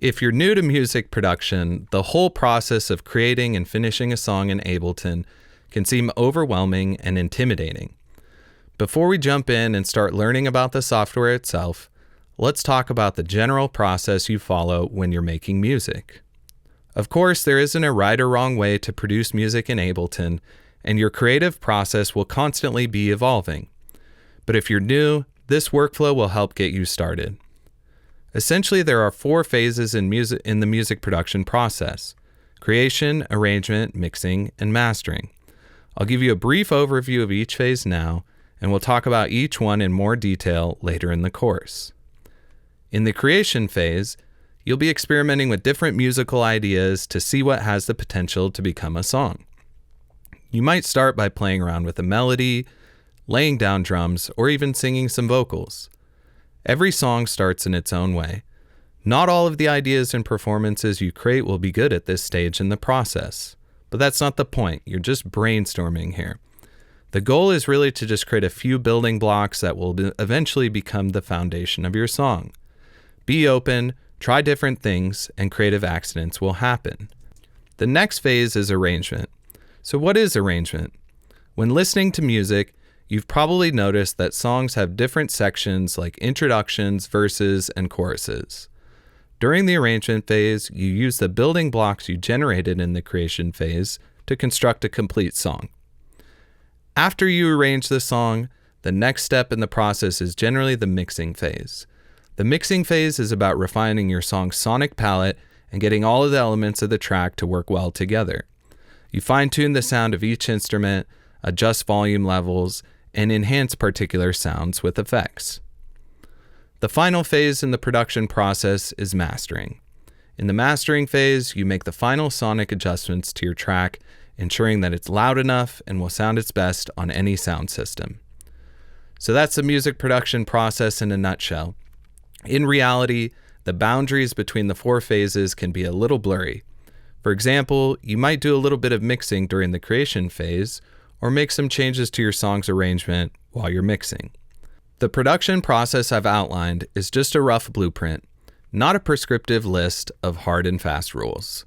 If you're new to music production, the whole process of creating and finishing a song in Ableton can seem overwhelming and intimidating. Before we jump in and start learning about the software itself, let's talk about the general process you follow when you're making music. Of course, there isn't a right or wrong way to produce music in Ableton, and your creative process will constantly be evolving. But if you're new, this workflow will help get you started. Essentially, there are 4 phases in the music production process: creation, arrangement, mixing, and mastering. I'll give you a brief overview of each phase now, and we'll talk about each one in more detail later in the course. In the creation phase, you'll be experimenting with different musical ideas to see what has the potential to become a song. You might start by playing around with a melody, laying down drums, or even singing some vocals. Every song starts in its own way. Not all of the ideas and performances you create will be good at this stage in the process, but that's not the point. You're just brainstorming here. The goal is really to just create a few building blocks that will eventually become the foundation of your song. Be open, try different things, and creative accidents will happen. The next phase is arrangement. So what is arrangement? When listening to music, you've probably noticed that songs have different sections like introductions, verses, and choruses. During the arrangement phase, you use the building blocks you generated in the creation phase to construct a complete song. After you arrange the song, the next step in the process is generally the mixing phase. The mixing phase is about refining your song's sonic palette and getting all of the elements of the track to work well together. You fine-tune the sound of each instrument, adjust volume levels, and enhance particular sounds with effects. The final phase in the production process is mastering. In the mastering phase, you make the final sonic adjustments to your track, ensuring that it's loud enough and will sound its best on any sound system. So that's the music production process in a nutshell. In reality, the boundaries between the 4 phases can be a little blurry. For example, you might do a little bit of mixing during the creation phase, or make some changes to your song's arrangement while you're mixing. The production process I've outlined is just a rough blueprint, not a prescriptive list of hard and fast rules.